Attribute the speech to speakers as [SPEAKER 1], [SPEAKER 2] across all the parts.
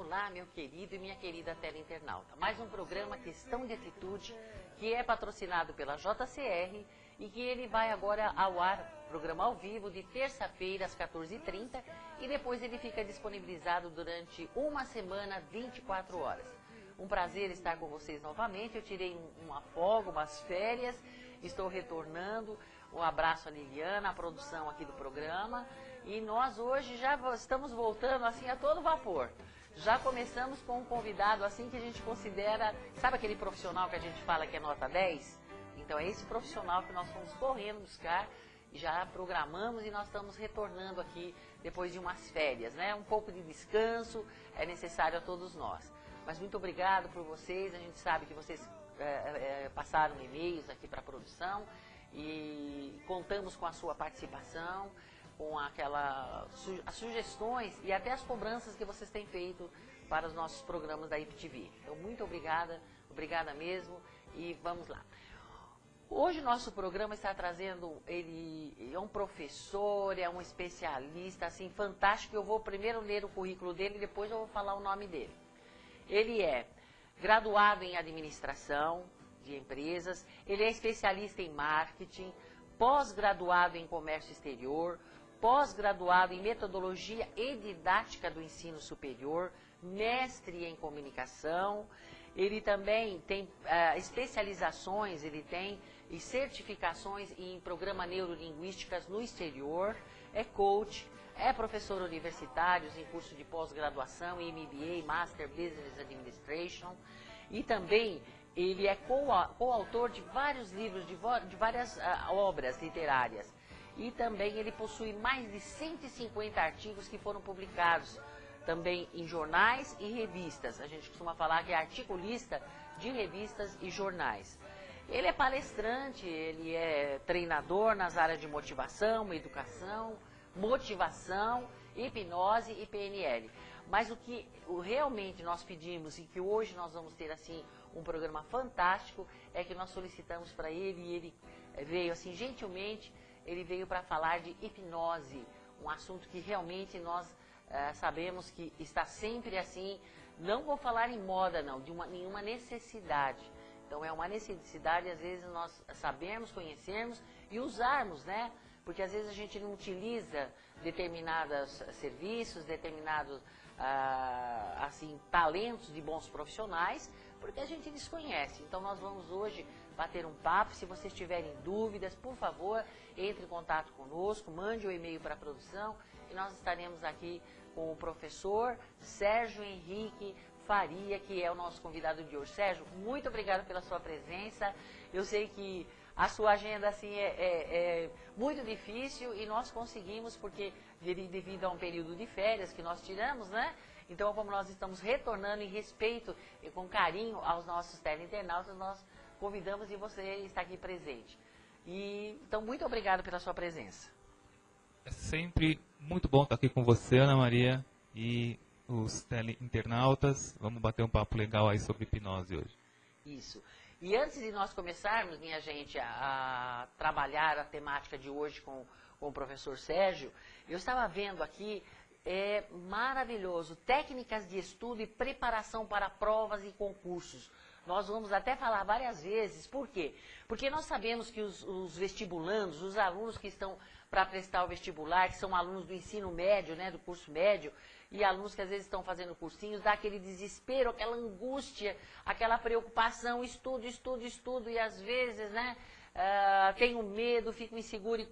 [SPEAKER 1] Vamos lá, meu querido e minha querida teleinternauta. Mais um programa Questão de Atitude, que é patrocinado pela JCR e que ele vai agora ao ar, programa ao vivo, de terça-feira às 14h30 e depois ele fica disponibilizado durante uma semana, 24 horas. Um prazer estar com vocês novamente. Eu tirei uma folga, umas férias, estou retornando. Um abraço a Liliana, a produção aqui do programa. E nós hoje já estamos voltando assim a todo vapor. Já começamos com um convidado assim que a gente considera, sabe aquele profissional que a gente fala que é nota 10? Então é esse profissional que nós fomos correndo buscar, já programamos e nós estamos retornando aqui depois de umas férias, né? Um pouco de descanso é necessário a todos nós. Mas muito obrigado por vocês, a gente sabe que vocês passaram e-mails aqui para a produção e contamos com a sua participação, com as sugestões e até as cobranças que vocês têm feito para os nossos programas da IPTV. Então, muito obrigada, obrigada mesmo, e vamos lá. Hoje nosso programa está trazendo, ele é um professor, é um especialista, assim, fantástico. Eu vou primeiro ler o currículo dele e depois eu vou falar o nome dele. Ele é graduado em administração de empresas, ele é especialista em marketing, pós-graduado em comércio exterior, pós-graduado em metodologia e didática do ensino superior, mestre em comunicação. Ele também tem especializações, ele tem e certificações em programa neurolinguísticas no exterior, é coach, é professor universitário em curso de pós-graduação em MBA, Master Business Administration, e também ele é coautor de vários livros, de várias obras literárias. E também ele possui mais de 150 artigos que foram publicados também em jornais e revistas. A gente costuma falar que é articulista de revistas e jornais. Ele é palestrante, ele é treinador nas áreas de motivação, educação, motivação, hipnose e PNL. Mas o que realmente nós pedimos e que hoje nós vamos ter assim um programa fantástico é que nós solicitamos para ele e ele veio assim gentilmente, ele veio para falar de hipnose, um assunto que realmente nós sabemos que está sempre assim, não vou falar em moda não, de nenhuma necessidade. Então é uma necessidade, às vezes nós sabemos, conhecemos e usarmos, né? Porque às vezes a gente não utiliza determinados serviços, determinados assim, talentos de bons profissionais, porque a gente desconhece. Então nós vamos hoje bater um papo. Se vocês tiverem dúvidas, por favor, entre em contato conosco, mande o e-mail para a produção e nós estaremos aqui com o professor Sérgio Henrique Faria, que é o nosso convidado de hoje. Sérgio, muito obrigado pela sua presença. Eu sei que a sua agenda assim é muito difícil e nós conseguimos, porque devido a um período de férias que nós tiramos, né? Então, como nós estamos retornando em respeito e com carinho aos nossos teleinternautas, nós convidamos e você está aqui presente. Então, muito obrigado pela sua presença.
[SPEAKER 2] É sempre muito bom estar aqui com você, Ana Maria, e os teleinternautas. Vamos bater um papo legal aí sobre hipnose hoje.
[SPEAKER 1] Isso. E antes de nós começarmos, minha gente, a trabalhar a temática de hoje com o professor Sérgio, eu estava vendo aqui, é maravilhoso, técnicas de estudo e preparação para provas e concursos. Nós vamos até falar várias vezes, por quê? Porque nós sabemos que os vestibulandos, os alunos que estão para prestar o vestibular, que são alunos do ensino médio, né, do curso médio, e alunos que às vezes estão fazendo cursinhos, dá aquele desespero, aquela angústia, aquela preocupação, estudo, e às vezes, né, tenho medo, fico inseguro, e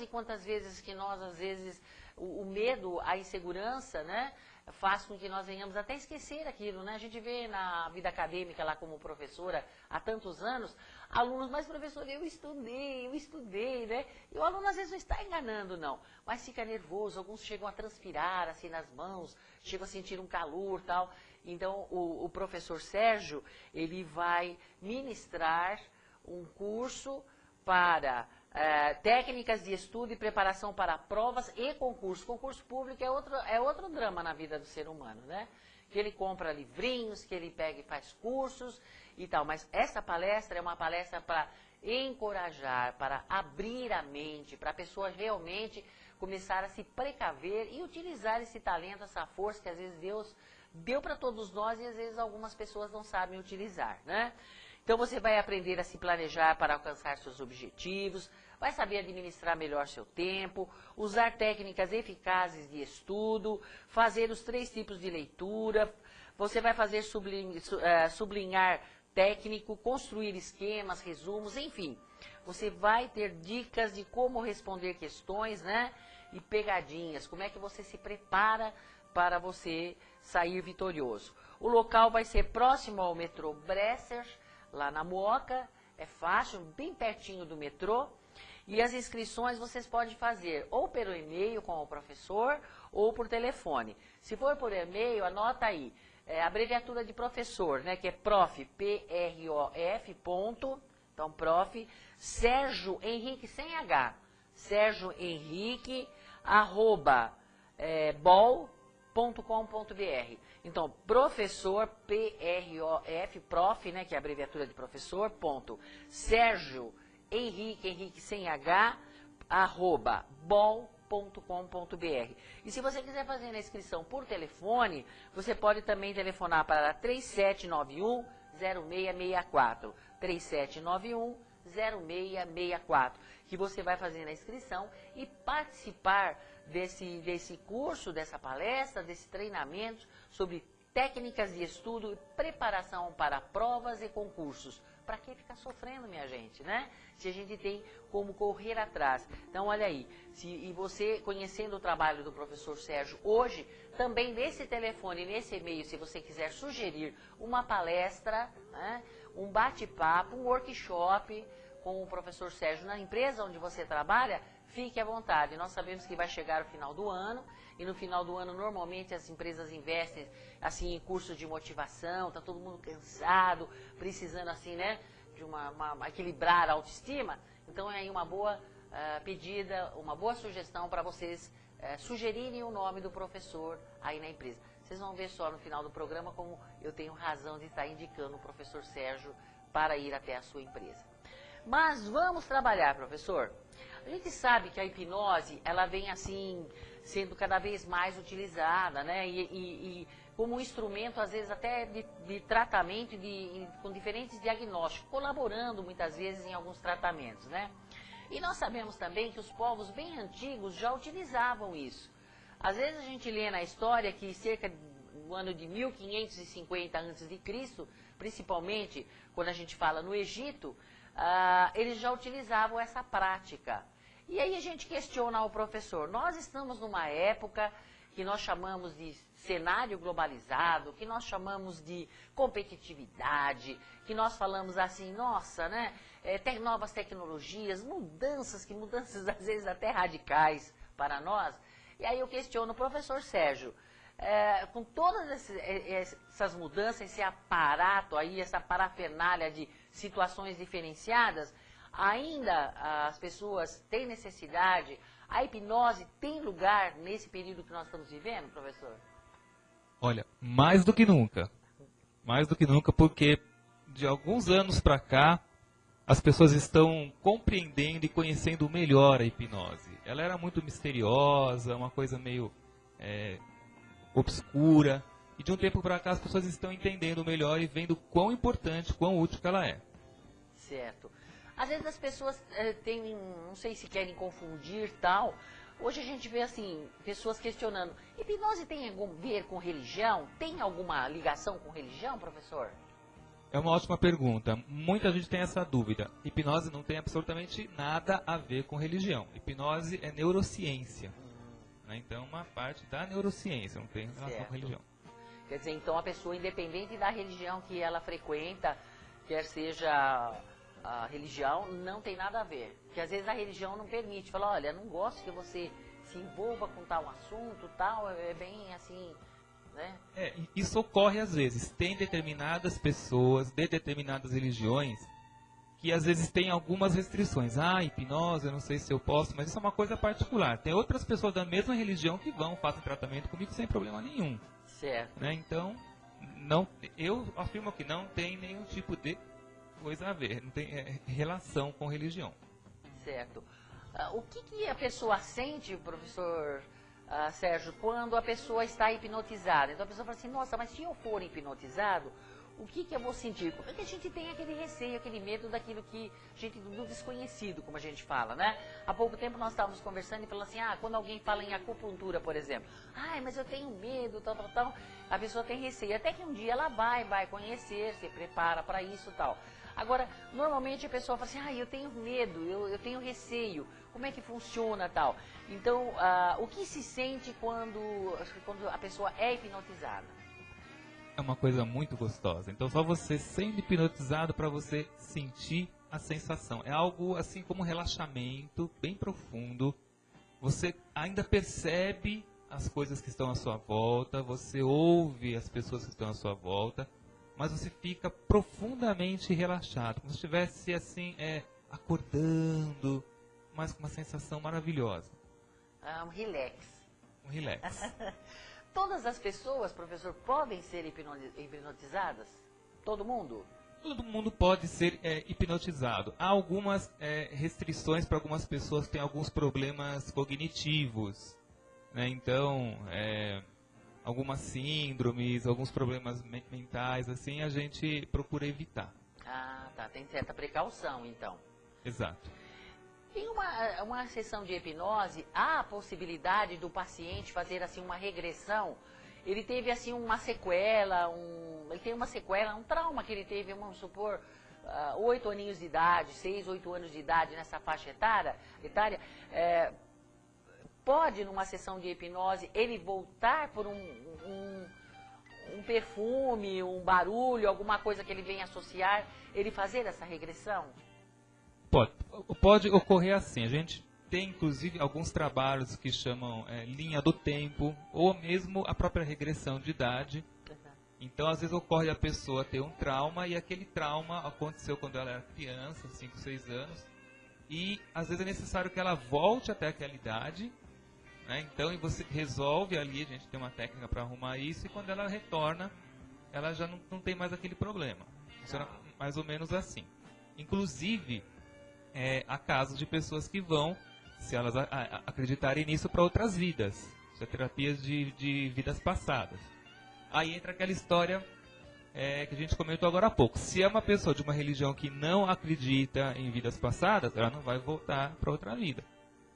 [SPEAKER 1] quantas vezes que nós, às vezes, o medo, a insegurança, né, faz com que nós venhamos até esquecer aquilo, né? A gente vê na vida acadêmica lá como professora há tantos anos, alunos, mas professor, eu estudei, né? E o aluno às vezes não está enganando, não, mas fica nervoso, alguns chegam a transpirar assim nas mãos, chegam a sentir um calor e tal. Então o professor Sérgio, ele vai ministrar um curso para técnicas de estudo e preparação para provas e concursos. Concurso público é outro drama na vida do ser humano, né? Que ele compra livrinhos, que ele pega e faz cursos e tal. Mas essa palestra é uma palestra para encorajar, para abrir a mente, para a pessoa realmente começar a se precaver e utilizar esse talento, essa força que às vezes Deus deu para todos nós e às vezes algumas pessoas não sabem utilizar, né? Então você vai aprender a se planejar para alcançar seus objetivos, vai saber administrar melhor seu tempo, usar técnicas eficazes de estudo, fazer os 3 tipos de leitura, você vai fazer sublinhar técnico, construir esquemas, resumos, enfim. Você vai ter dicas de como responder questões, né? E pegadinhas, como é que você se prepara para você sair vitorioso. O local vai ser próximo ao metrô Bresser, lá na Mooca, é fácil, bem pertinho do metrô. E as inscrições vocês podem fazer ou pelo e-mail com o professor ou por telefone. Se for por e-mail, anota aí, a abreviatura de professor, né, que é prof, P-R-O-F, ponto, então prof, Sérgio Henrique, sem H, Sérgio Henrique, @ bol.com.br. Então, professor, P-R-O-F, prof, né, que é a abreviatura de professor, ponto, Sérgio Henrique sem H, @ bol.com.br. E se você quiser fazer a inscrição por telefone, você pode também telefonar para 3791-0664. 3791-0664, que você vai fazer a inscrição e participar desse curso, dessa palestra, desse treinamento sobre técnicas de estudo e preparação para provas e concursos. Para que ficar sofrendo, minha gente, né? Se a gente tem como correr atrás. Então, olha aí, e você conhecendo o trabalho do professor Sérgio hoje, também nesse telefone, nesse e-mail, se você quiser sugerir uma palestra, né, um bate-papo, um workshop com o professor Sérgio na empresa onde você trabalha, fique à vontade. Nós sabemos que vai chegar o final do ano, e no final do ano, normalmente, as empresas investem, assim, em cursos de motivação, tá todo mundo cansado, precisando, assim, né, de equilibrar a autoestima. Então, é aí uma boa pedida, uma boa sugestão para vocês sugerirem o nome do professor aí na empresa. Vocês vão ver só no final do programa como eu tenho razão de estar indicando o professor Sérgio para ir até a sua empresa. Mas vamos trabalhar, professor. A gente sabe que a hipnose, ela vem assim, sendo cada vez mais utilizada, né? E como um instrumento, às vezes, até de tratamento, com diferentes diagnósticos, colaborando muitas vezes em alguns tratamentos, né? E nós sabemos também que os povos bem antigos já utilizavam isso. Às vezes a gente lê na história que cerca do ano de 1550 a.C., principalmente quando a gente fala no Egito, eles já utilizavam essa prática. E aí a gente questiona ao professor, nós estamos numa época que nós chamamos de cenário globalizado, que nós chamamos de competitividade, que nós falamos assim, nossa, né, novas tecnologias, mudanças às vezes até radicais para nós. E aí eu questiono o professor Sérgio, com todas essas mudanças, esse aparato aí, essa parafernália de situações diferenciadas, ainda as pessoas têm necessidade, a hipnose tem lugar nesse período que nós estamos vivendo, professor?
[SPEAKER 2] Olha, mais do que nunca. Mais do que nunca, porque de alguns anos para cá, as pessoas estão compreendendo e conhecendo melhor a hipnose. Ela era muito misteriosa, uma coisa meio obscura, e de um tempo para cá as pessoas estão entendendo melhor e vendo quão importante, quão útil que ela é.
[SPEAKER 1] Certo. Às vezes as pessoas não sei se querem confundir tal. Hoje a gente vê assim, pessoas questionando, hipnose tem a ver com religião? Tem alguma ligação com religião, professor?
[SPEAKER 2] É uma ótima pergunta. Muita gente tem essa dúvida. Hipnose não tem absolutamente nada a ver com religião. Hipnose é neurociência. Então, uma parte da neurociência, não tem relação com religião.
[SPEAKER 1] Quer dizer, então a pessoa, independente da religião que ela frequenta, quer seja a religião, não tem nada a ver. Porque às vezes a religião não permite. Fala, olha, não gosto que você se envolva com tal assunto, tal, é bem assim, né?
[SPEAKER 2] Isso ocorre às vezes. Tem determinadas pessoas de determinadas religiões que às vezes tem algumas restrições. Hipnose, eu não sei se eu posso, mas isso é uma coisa particular. Tem outras pessoas da mesma religião que fazem tratamento comigo sem problema nenhum.
[SPEAKER 1] Certo.
[SPEAKER 2] Né? Então, eu afirmo que não tem nenhum tipo de coisa a ver, não tem relação com religião.
[SPEAKER 1] Certo. O que a pessoa sente, professor Sérgio, quando a pessoa está hipnotizada. Então a pessoa fala assim, nossa, mas se eu for hipnotizado, o que eu vou sentir? Porque a gente tem aquele receio, aquele medo daquilo que a gente, do desconhecido, como a gente fala, né? Há pouco tempo nós estávamos conversando e falando assim, quando alguém fala em acupuntura, por exemplo, mas eu tenho medo, tal, a pessoa tem receio, até que um dia ela vai conhecer, se prepara para isso e tal. Agora, normalmente a pessoa fala assim, eu tenho medo, eu tenho receio, como é que funciona tal? Então, o que se sente quando a pessoa é hipnotizada?
[SPEAKER 2] É uma coisa muito gostosa. Então, só você sendo hipnotizado para você sentir a sensação. É algo assim como um relaxamento bem profundo. Você ainda percebe as coisas que estão à sua volta, você ouve as pessoas que estão à sua volta, mas você fica profundamente relaxado, como se estivesse assim, acordando, mas com uma sensação maravilhosa.
[SPEAKER 1] Um relax.
[SPEAKER 2] Um relax.
[SPEAKER 1] Todas as pessoas, professor, podem ser hipnotizadas? Todo mundo?
[SPEAKER 2] Todo mundo pode ser hipnotizado. Há algumas restrições para algumas pessoas que têm alguns problemas cognitivos, né? Então, algumas síndromes, alguns problemas mentais, assim, a gente procura evitar.
[SPEAKER 1] Tá. Tem certa precaução, então.
[SPEAKER 2] Exato.
[SPEAKER 1] Em uma sessão de hipnose, há a possibilidade do paciente fazer assim uma regressão? Ele teve assim uma sequela, ele tem uma sequela, um trauma que ele teve, vamos supor, 8 aninhos de idade, 6, 8 anos de idade nessa faixa etária, pode numa sessão de hipnose ele voltar por um perfume, um barulho, alguma coisa que ele venha associar, ele fazer essa regressão?
[SPEAKER 2] Pode ocorrer assim. A gente tem, inclusive, alguns trabalhos que chamam linha do tempo, ou mesmo a própria regressão de idade. Então, às vezes, ocorre a pessoa ter um trauma, e aquele trauma aconteceu quando ela era criança, 5, 6 anos, e, às vezes, é necessário que ela volte até aquela idade, né? Então, você resolve ali, a gente tem uma técnica para arrumar isso, e quando ela retorna, ela já não tem mais aquele problema. Funciona mais ou menos assim. Inclusive, há casos de pessoas que vão, se elas acreditarem nisso, para outras vidas. Isso é terapias de vidas passadas. Aí entra aquela história que a gente comentou agora há pouco. Se é uma pessoa de uma religião que não acredita em vidas passadas, ela não vai voltar para outra vida.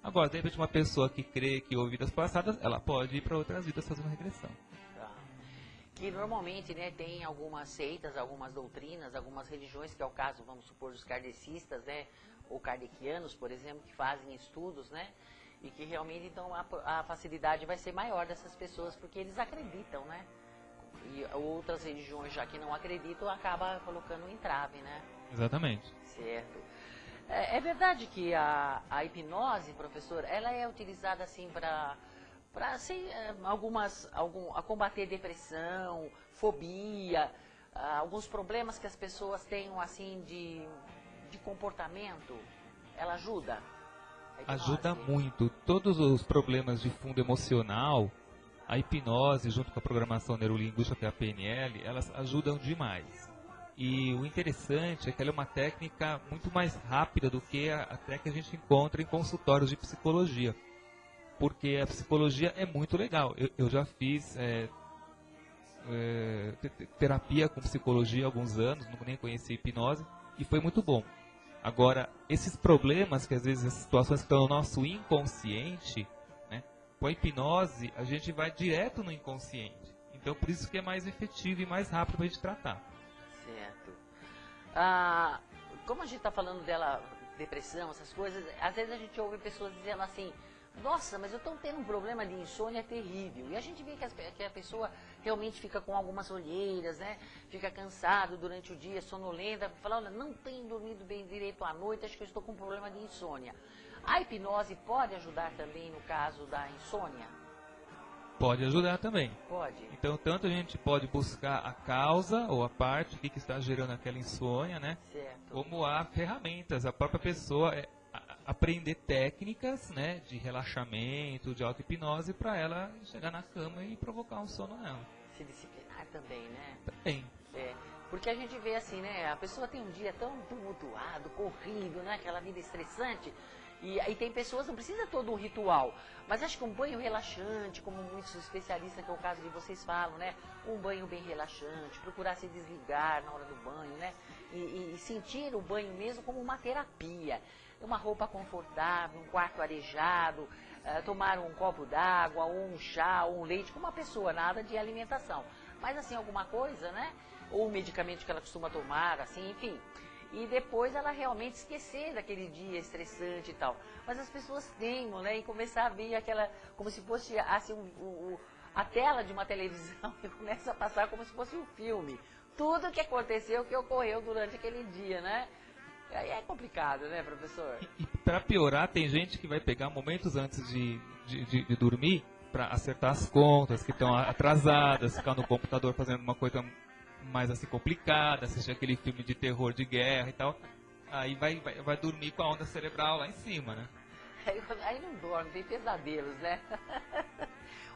[SPEAKER 2] Agora, de repente, uma pessoa que crê que houve vidas passadas, ela pode ir para outras vidas fazer uma regressão.
[SPEAKER 1] Que normalmente, né, tem algumas seitas, algumas doutrinas, algumas religiões, que é o caso, vamos supor, dos kardecistas, né, ou kardecianos, por exemplo, que fazem estudos, né, e que realmente, então, a facilidade vai ser maior dessas pessoas, porque eles acreditam, né, e outras religiões, já que não acreditam, acaba colocando um entrave, né. Exatamente. Certo. É verdade que a hipnose, professor, ela é utilizada, assim, para assim, a combater depressão, fobia, alguns problemas que as pessoas tenham, assim, de comportamento, ela ajuda?
[SPEAKER 2] Ajuda muito. Todos os problemas de fundo emocional, a hipnose, junto com a programação neurolinguística, que é a PNL, elas ajudam demais. E o interessante é que ela é uma técnica muito mais rápida do que até que a gente encontra em consultórios de psicologia. Porque a psicologia é muito legal. Eu já fiz terapia com psicologia há alguns anos, não nem conhecia hipnose, e foi muito bom. Agora, esses problemas, que às vezes as situações que estão no nosso inconsciente, né, com a hipnose, a gente vai direto no inconsciente. Então, por isso que é mais efetivo e mais rápido para a gente tratar.
[SPEAKER 1] Certo. Como a gente está falando dela, depressão, essas coisas, às vezes a gente ouve pessoas dizendo assim, nossa, mas eu estou tendo um problema de insônia terrível. E a gente vê que a pessoa realmente fica com algumas olheiras, né? Fica cansado durante o dia, sonolenta. Fala, olha, não tenho dormido bem direito à noite, acho que eu estou com um problema de insônia. A hipnose pode ajudar também no caso da insônia?
[SPEAKER 2] Pode ajudar também.
[SPEAKER 1] Pode.
[SPEAKER 2] Então, tanto a gente pode buscar a causa ou a parte, o que está gerando aquela insônia, né?
[SPEAKER 1] Certo.
[SPEAKER 2] Como há ferramentas, a própria pessoa aprender técnicas, né, de relaxamento, de auto-hipnose, para ela chegar na cama e provocar um sono nela.
[SPEAKER 1] Se disciplinar também, né?
[SPEAKER 2] Também.
[SPEAKER 1] Porque a gente vê assim, né, a pessoa tem um dia tão tumultuado, corrido, né, aquela vida estressante, E tem pessoas, não precisa todo um ritual, mas acho que um banho relaxante, como muitos especialistas, que é o caso de vocês falam, né? Um banho bem relaxante, procurar se desligar na hora do banho, né? E sentir o banho mesmo como uma terapia. Uma roupa confortável, um quarto arejado, tomar um copo d'água, ou um chá, ou um leite, com uma pessoa, nada de alimentação. Mas assim, alguma coisa, né? Ou um medicamento que ela costuma tomar, assim, enfim. E depois ela realmente esquecer daquele dia estressante e tal. Mas as pessoas teimam, né? E começar a ver aquela, como se fosse assim, a tela de uma televisão e começa a passar como se fosse um filme. Tudo que aconteceu, que ocorreu durante aquele dia, né? Aí é complicado, né, professor?
[SPEAKER 2] E para piorar, tem gente que vai pegar momentos antes de dormir para acertar as contas que estão atrasadas, ficar no computador fazendo uma coisa mais assim complicada, assistir aquele filme de terror de guerra e tal. Aí vai dormir com a onda cerebral lá em cima, né?
[SPEAKER 1] Aí não dorme, tem pesadelos, né?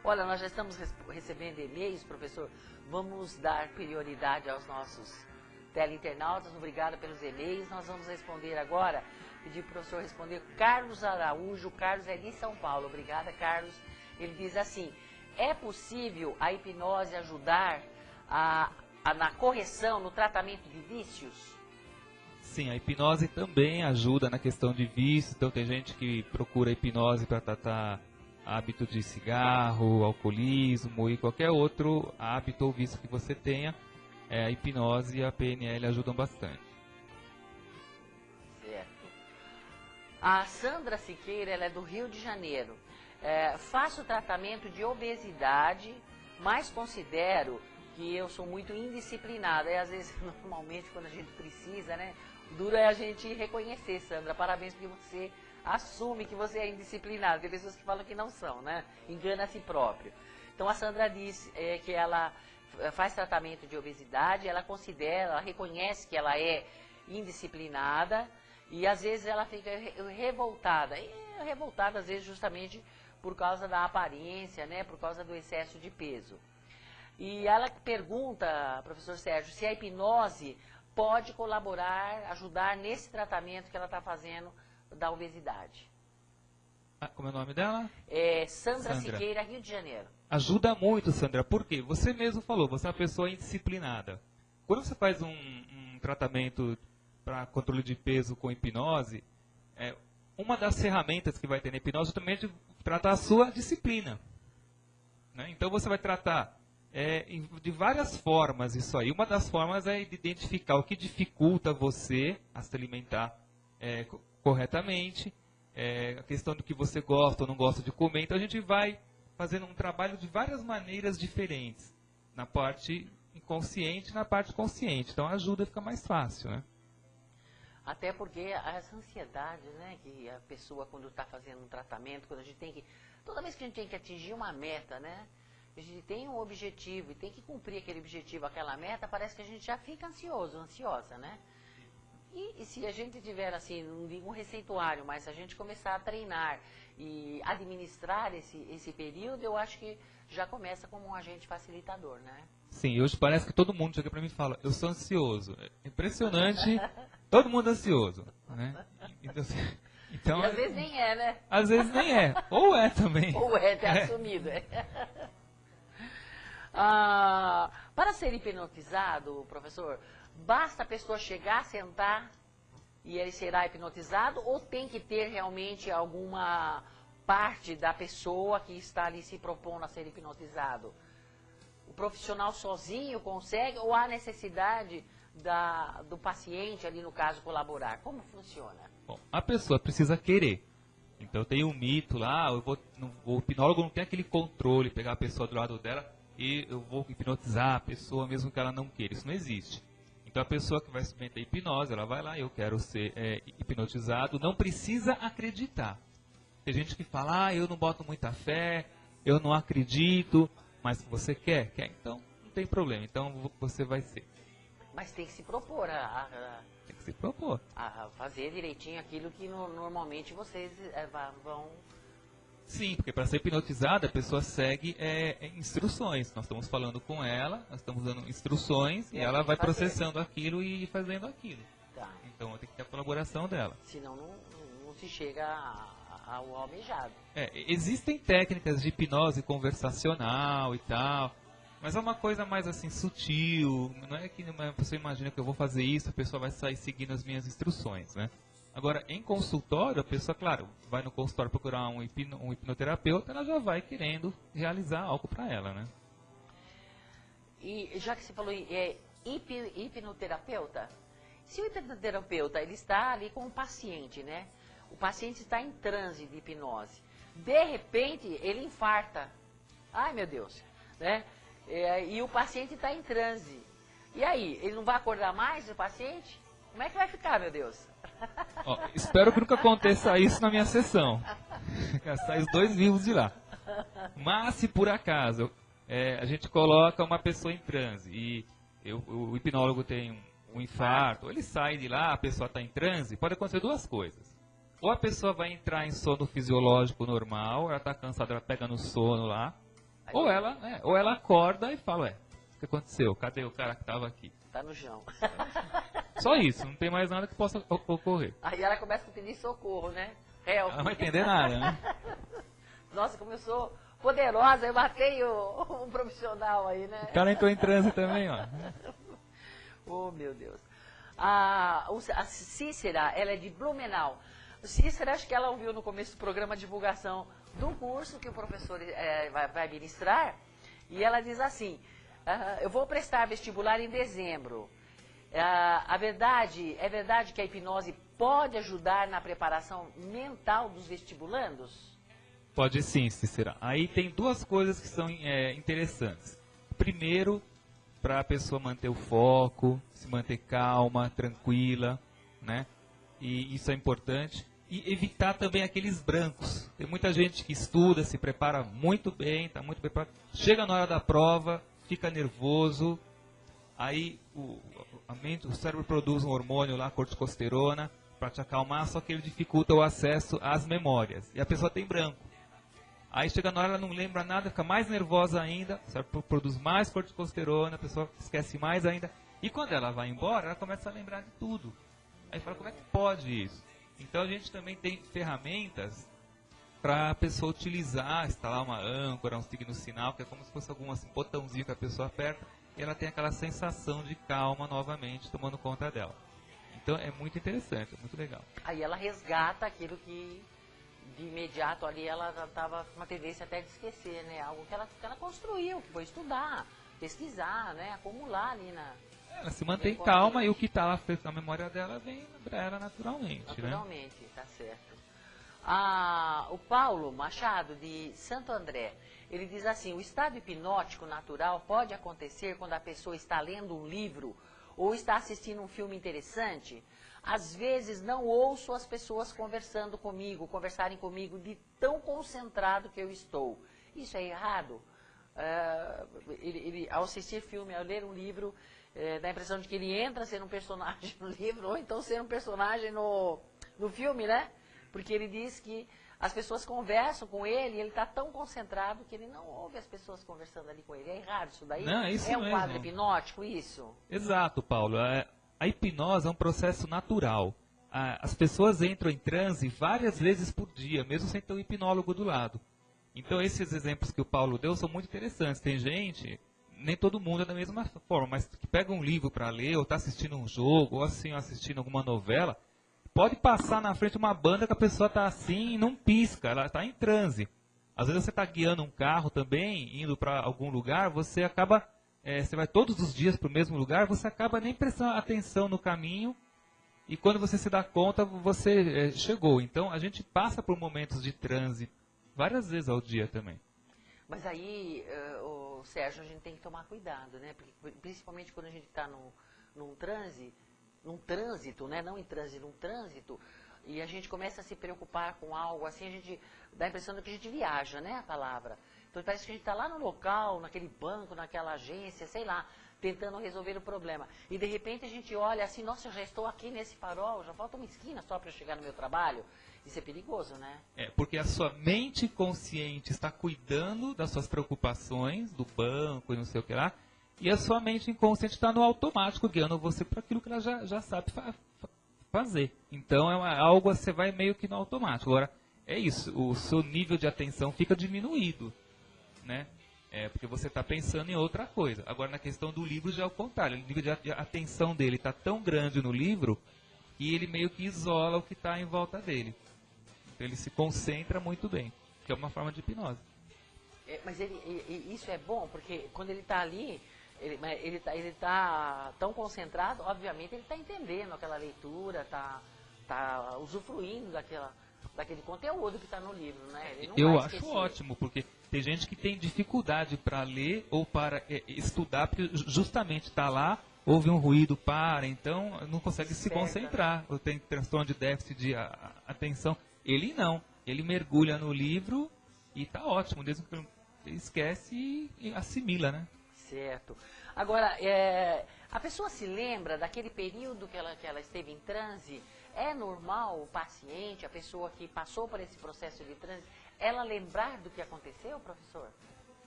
[SPEAKER 1] Olha, nós já estamos recebendo e-mails, professor. Vamos dar prioridade aos nossos teleinternautas. Obrigado pelos e-mails. Nós vamos responder agora. Pedir para o professor responder. Carlos Araújo. Carlos é de São Paulo. Obrigada, Carlos. Ele diz assim: é possível a hipnose ajudar na correção, no tratamento de vícios?
[SPEAKER 2] Sim, a hipnose também ajuda na questão de vício. Então tem gente que procura hipnose para tratar hábito de cigarro, alcoolismo e qualquer outro hábito ou vício que você tenha. A hipnose e a PNL ajudam bastante.
[SPEAKER 1] Certo. A Sandra Siqueira, ela é do Rio de Janeiro. Faço tratamento de obesidade, mas considero que eu sou muito indisciplinada. E às vezes, normalmente, quando a gente precisa, né? Duro é a gente reconhecer, Sandra. Parabéns porque você assume que você é indisciplinada. Tem pessoas que falam que não são, né? Engana a si próprio. Então a Sandra diz que ela faz tratamento de obesidade, ela considera, ela reconhece que ela é indisciplinada e às vezes ela fica revoltada. E revoltada às vezes justamente por causa da aparência, né? Por causa do excesso de peso. E ela pergunta, professor Sérgio, se a hipnose pode colaborar, ajudar nesse tratamento que ela está fazendo da obesidade.
[SPEAKER 2] Como é o nome dela?
[SPEAKER 1] Sandra Siqueira, Rio de Janeiro.
[SPEAKER 2] Ajuda muito, Sandra. Por quê? Você mesmo falou, você é uma pessoa indisciplinada. Quando você faz um tratamento para controle de peso com hipnose, uma das ferramentas que vai ter na hipnose também é tratar a sua disciplina. Né? Então você vai tratar de várias formas isso aí. Uma das formas é identificar o que dificulta você a se alimentar corretamente, a questão do que você gosta ou não gosta de comer. Então a gente vai fazendo um trabalho de várias maneiras diferentes, na parte inconsciente e na parte consciente. Então ajuda a ficar mais fácil, né?
[SPEAKER 1] Até porque as ansiedades, né, que a pessoa quando está fazendo um tratamento, quando a gente tem que, toda vez que a gente tem que atingir uma meta, né, a gente tem um objetivo e tem que cumprir aquele objetivo, aquela meta, parece que a gente já fica ansiosa, né? E se a gente tiver, assim, não digo um receituário, mas se a gente começar a treinar e administrar esse período, eu acho que já começa como um agente facilitador, né?
[SPEAKER 2] Sim, hoje parece que todo mundo chega pra mim e fala, eu sou ansioso. É impressionante, todo mundo ansioso, né? Então,
[SPEAKER 1] e às vezes nem é, né?
[SPEAKER 2] Às vezes nem é, ou é também.
[SPEAKER 1] Ou é, tá assumido. Para ser hipnotizado, professor, basta a pessoa chegar, sentar e ele será hipnotizado, ou tem que ter realmente alguma parte da pessoa que está ali se propondo a ser hipnotizado? O profissional sozinho consegue ou há necessidade do paciente ali, no caso, colaborar? Como funciona?
[SPEAKER 2] Bom, a pessoa precisa querer. Então tem um mito lá, o hipnólogo não tem aquele controle, pegar a pessoa do lado dela e eu vou hipnotizar a pessoa mesmo que ela não queira. Isso não existe. Então a pessoa que vai submeter a hipnose, ela vai lá, eu quero ser hipnotizado, não precisa acreditar. Tem gente que fala, eu não boto muita fé, eu não acredito, mas você quer? Quer, então não tem problema, então você vai ser.
[SPEAKER 1] Mas tem que se propor
[SPEAKER 2] tem que se propor.
[SPEAKER 1] A fazer direitinho aquilo que normalmente vocês vão...
[SPEAKER 2] Sim, porque para ser hipnotizada a pessoa segue instruções. Nós estamos falando com ela, nós estamos dando instruções e ela vai processando aquilo e fazendo aquilo.
[SPEAKER 1] Tá.
[SPEAKER 2] Então tem que ter a colaboração dela.
[SPEAKER 1] Senão não se chega ao almejado.
[SPEAKER 2] Existem técnicas de hipnose conversacional e tal, mas é uma coisa mais assim sutil, não é que uma pessoa imagina que eu vou fazer isso, a pessoa vai sair seguindo as minhas instruções, né? Agora, em consultório, a pessoa, claro, vai no consultório procurar um hipnoterapeuta, ela já vai querendo realizar algo para ela, né?
[SPEAKER 1] E já que você falou hipnoterapeuta, se o hipnoterapeuta ele está ali com o paciente, né? O paciente está em transe de hipnose. De repente, ele infarta. Ai, meu Deus. Né? E o paciente está em transe. E aí, ele não vai acordar mais, o paciente? Como é que vai ficar, meu Deus?
[SPEAKER 2] Espero que nunca aconteça isso na minha sessão. Sai os dois vivos de lá. Mas, se por acaso a gente coloca uma pessoa em transe e o hipnólogo tem um infarto, ele sai de lá, a pessoa está em transe, pode acontecer duas coisas. Ou a pessoa vai entrar em sono fisiológico normal, ela está cansada, ela pega no sono lá, ou ela acorda e fala, o que aconteceu? Cadê o cara que estava aqui?
[SPEAKER 1] Está no chão.
[SPEAKER 2] Só isso, não tem mais nada que possa ocorrer.
[SPEAKER 1] Aí ela começa a pedir socorro, né? Help.
[SPEAKER 2] Não vai entender nada, né?
[SPEAKER 1] Nossa, como eu sou poderosa, eu matei um profissional aí, né?
[SPEAKER 2] O cara entrou em transe também, ó.
[SPEAKER 1] Oh, meu Deus. A Cícera, ela é de Blumenau. Cícera, acho que ela ouviu no começo do programa a divulgação do curso que o professor vai ministrar. E ela diz assim, eu vou prestar vestibular em dezembro. É verdade que a hipnose pode ajudar na preparação mental dos vestibulandos?
[SPEAKER 2] Pode sim, Cícera. Aí tem duas coisas que são interessantes. Primeiro, para a pessoa manter o foco, se manter calma, tranquila, né? E isso é importante. E evitar também aqueles brancos. Tem muita gente que estuda, se prepara muito bem, está muito preparado. Chega na hora da prova, fica nervoso, aí o cérebro produz um hormônio lá, corticosterona, para te acalmar, só que ele dificulta o acesso às memórias. E a pessoa tem branco. Aí chega na hora, ela não lembra nada, fica mais nervosa ainda, o cérebro produz mais corticosterona, a pessoa esquece mais ainda. E quando ela vai embora, ela começa a lembrar de tudo. Aí fala, como é que pode isso? Então a gente também tem ferramentas para a pessoa utilizar, instalar uma âncora, um signo sinal, que é como se fosse algum assim, botãozinho que a pessoa aperta, e ela tem aquela sensação de calma novamente tomando conta dela. Então é muito interessante, é muito legal.
[SPEAKER 1] Aí ela resgata aquilo que de imediato ali ela estava com uma tendência até de esquecer, né? Algo que ela construiu, que foi estudar, pesquisar, né? Acumular ali na...
[SPEAKER 2] Ela se mantém calma e o que está lá na memória dela vem para ela naturalmente.
[SPEAKER 1] Naturalmente, né? Tá certo. O Paulo Machado, de Santo André, ele diz assim, o estado hipnótico natural pode acontecer quando a pessoa está lendo um livro ou está assistindo um filme interessante. Às vezes não ouço as pessoas conversarem comigo de tão concentrado que eu estou. Isso é errado? Ao assistir filme, ao ler um livro, dá a impressão de que ele entra sendo um personagem no livro, ou então sendo um personagem no filme, né? Porque ele diz que as pessoas conversam com ele e ele está tão concentrado que ele não ouve as pessoas conversando ali com ele. É errado isso daí?
[SPEAKER 2] Não, isso
[SPEAKER 1] é um
[SPEAKER 2] mesmo.
[SPEAKER 1] Quadro hipnótico isso?
[SPEAKER 2] Exato, Paulo. A hipnose é um processo natural. As pessoas entram em transe várias vezes por dia, mesmo sem ter um hipnólogo do lado. Então esses exemplos que o Paulo deu são muito interessantes. Tem gente, nem todo mundo é da mesma forma, mas que pega um livro para ler, ou está assistindo um jogo, ou assim, assistindo alguma novela, pode passar na frente uma banda que a pessoa está assim e não pisca, ela está em transe. Às vezes você está guiando um carro também, indo para algum lugar, você acaba, você vai todos os dias para o mesmo lugar, você acaba nem prestando atenção no caminho, e quando você se dá conta, você chegou. Então a gente passa por momentos de transe várias vezes ao dia também.
[SPEAKER 1] Mas aí, Sérgio, a gente tem que tomar cuidado, né? Porque, principalmente quando a gente está num trânsito, né? Não em trânsito, num trânsito, e a gente começa a se preocupar com algo assim, a gente dá a impressão de que a gente viaja, né? A palavra. Então parece que a gente está lá no local, naquele banco, naquela agência, sei lá, tentando resolver o problema. E de repente a gente olha assim, nossa, eu já estou aqui nesse farol, já falta uma esquina só para eu chegar no meu trabalho. Isso é perigoso, né?
[SPEAKER 2] Porque a sua mente consciente está cuidando das suas preocupações, do banco e não sei o que lá, e a sua mente inconsciente está no automático, guiando você para aquilo que ela já sabe fazer. Então algo você vai meio que no automático. Agora, é isso, o seu nível de atenção fica diminuído, né? Porque você está pensando em outra coisa. Agora, na questão do livro já é o contrário. O nível de atenção dele está tão grande no livro que ele meio que isola o que está em volta dele. Então, ele se concentra muito bem, que é uma forma de hipnose.
[SPEAKER 1] Mas isso é bom, porque quando ele está ali, ele tá tão concentrado, obviamente ele está entendendo aquela leitura, tá usufruindo daquele conteúdo que está no livro, né? Ele não
[SPEAKER 2] Eu
[SPEAKER 1] vai
[SPEAKER 2] acho
[SPEAKER 1] esquecer.
[SPEAKER 2] ótimo, porque tem gente que tem dificuldade para ler ou para estudar, porque justamente está lá, houve um ruído, então não consegue se concentrar, ou tem transtorno de déficit de atenção. Ele não, ele mergulha no livro e está ótimo, desde que ele esquece e assimila, né?
[SPEAKER 1] Certo. Agora, a pessoa se lembra daquele período que ela esteve em transe? É normal o paciente, a pessoa que passou por esse processo de transe, ela lembrar do que aconteceu, professor?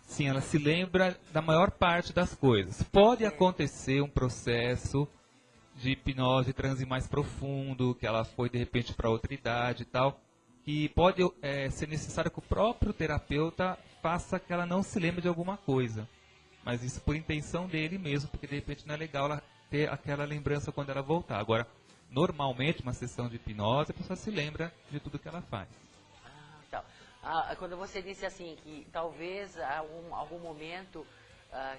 [SPEAKER 2] Sim, ela se lembra da maior parte das coisas. Pode acontecer um processo de hipnose, de transe mais profundo, que ela foi de repente para outra idade e tal, que pode ser necessário que o próprio terapeuta faça que ela não se lembre de alguma coisa. Mas isso por intenção dele mesmo, porque de repente não é legal ela ter aquela lembrança quando ela voltar. Agora, normalmente, uma sessão de hipnose, a pessoa se lembra de tudo que ela faz.
[SPEAKER 1] Então, quando você disse assim, que talvez algum momento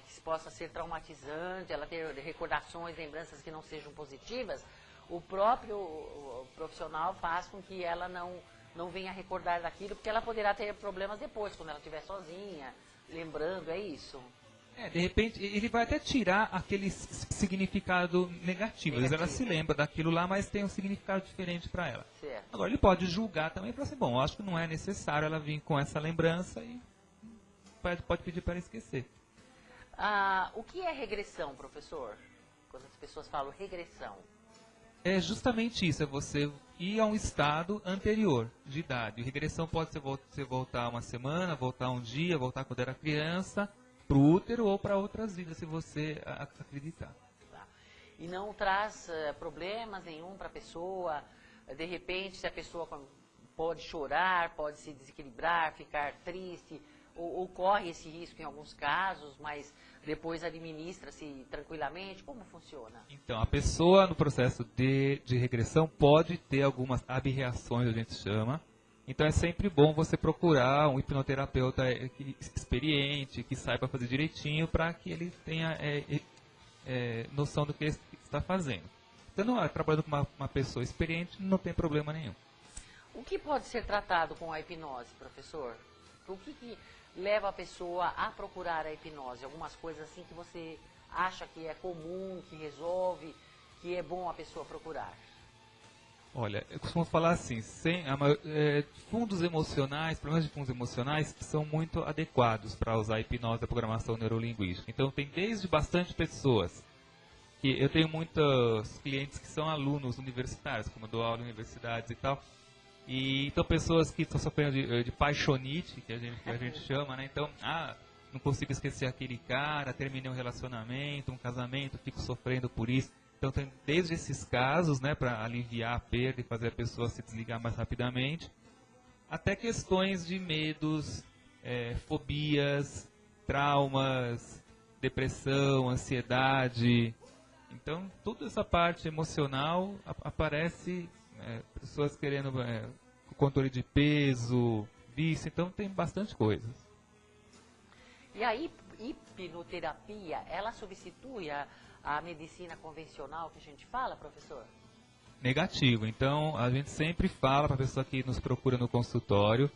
[SPEAKER 1] que possa ser traumatizante, ela ter recordações, lembranças que não sejam positivas, o próprio profissional faz com que ela não venha recordar daquilo, porque ela poderá ter problemas depois, quando ela estiver sozinha, lembrando, é isso?
[SPEAKER 2] De repente, ele vai até tirar aquele significado negativo. Às vezes ela se lembra daquilo lá, mas tem um significado diferente para ela.
[SPEAKER 1] Certo.
[SPEAKER 2] Agora, ele pode julgar também para ser bom. Eu acho que não é necessário ela vir com essa lembrança e pode pedir para ela esquecer.
[SPEAKER 1] O que é regressão, professor? Quando as pessoas falam regressão.
[SPEAKER 2] É justamente isso, é você ir a um estado anterior de idade. Regressão pode ser você voltar uma semana, voltar um dia, voltar quando era criança, para o útero ou para outras vidas, se você acreditar.
[SPEAKER 1] Tá. E não traz problemas nenhum para a pessoa? De repente, se a pessoa pode chorar, pode se desequilibrar, ficar triste, ou corre esse risco em alguns casos, mas depois administra-se tranquilamente? Como funciona?
[SPEAKER 2] Então, a pessoa no processo de regressão pode ter algumas abreações, a gente chama. Então é sempre bom você procurar um hipnoterapeuta experiente, que saiba fazer direitinho, para que ele tenha noção do que está fazendo. Então, trabalhando com uma pessoa experiente, não tem problema nenhum.
[SPEAKER 1] O que pode ser tratado com a hipnose, professor? O que leva a pessoa a procurar a hipnose? Algumas coisas assim que você acha que é comum, que resolve, que é bom a pessoa procurar?
[SPEAKER 2] Olha, eu costumo falar assim, fundos emocionais, problemas de fundos emocionais são muito adequados para usar a hipnose da programação neurolinguística. Então tem desde bastante pessoas, que eu tenho muitos clientes que são alunos universitários, como eu dou aula em universidades e tal, e então pessoas que estão sofrendo de paixonite, que a gente chama, né? Então, não consigo esquecer aquele cara, terminei um relacionamento, um casamento, fico sofrendo por isso. Então tem desde esses casos, né, para aliviar a perda e fazer a pessoa se desligar mais rapidamente, até questões de medos, fobias, traumas, depressão, ansiedade. Então toda essa parte emocional aparece, pessoas querendo controle de peso, vício, então tem bastante coisas.
[SPEAKER 1] E a hipnoterapia, ela substitui a medicina convencional que a gente fala, professor?
[SPEAKER 2] Negativo. Então, a gente sempre fala para a pessoa que nos procura no consultório,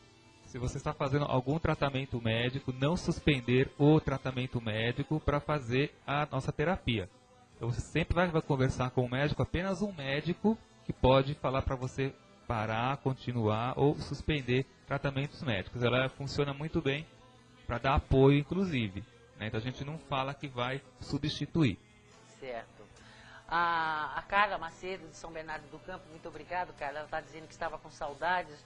[SPEAKER 2] se você está fazendo algum tratamento médico, não suspender o tratamento médico para fazer a nossa terapia. Então, você sempre vai conversar com o médico, apenas um médico que pode falar para você parar, continuar ou suspender tratamentos médicos. Ela funciona muito bem para dar apoio, inclusive. Né? Então, a gente não fala que vai substituir.
[SPEAKER 1] Certo. A Carla Macedo, de São Bernardo do Campo, muito obrigado, Carla. Ela está dizendo que estava com saudades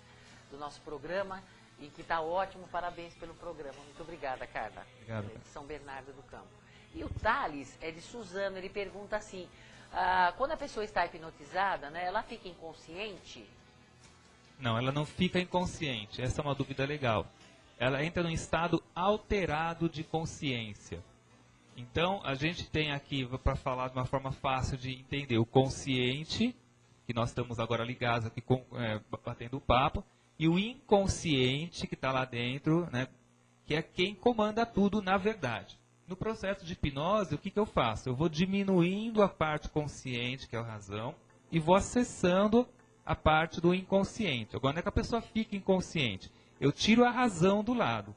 [SPEAKER 1] do nosso programa e que está ótimo. Parabéns pelo programa. Muito obrigada, Carla.
[SPEAKER 2] Obrigado.
[SPEAKER 1] De São Bernardo do Campo. E o Thales é de Suzano. Ele pergunta assim, Quando a pessoa está hipnotizada, né, ela fica inconsciente?
[SPEAKER 2] Não, ela não fica inconsciente. Essa é uma dúvida legal. Ela entra num estado alterado de consciência. Então, a gente tem aqui, para falar de uma forma fácil de entender, o consciente, que nós estamos agora ligados aqui, batendo o papo, e o inconsciente, que está lá dentro, né, que é quem comanda tudo na verdade. No processo de hipnose, o que eu faço? Eu vou diminuindo a parte consciente, que é a razão, e vou acessando a parte do inconsciente. Agora, não é que a pessoa fica inconsciente. Eu tiro a razão do lado.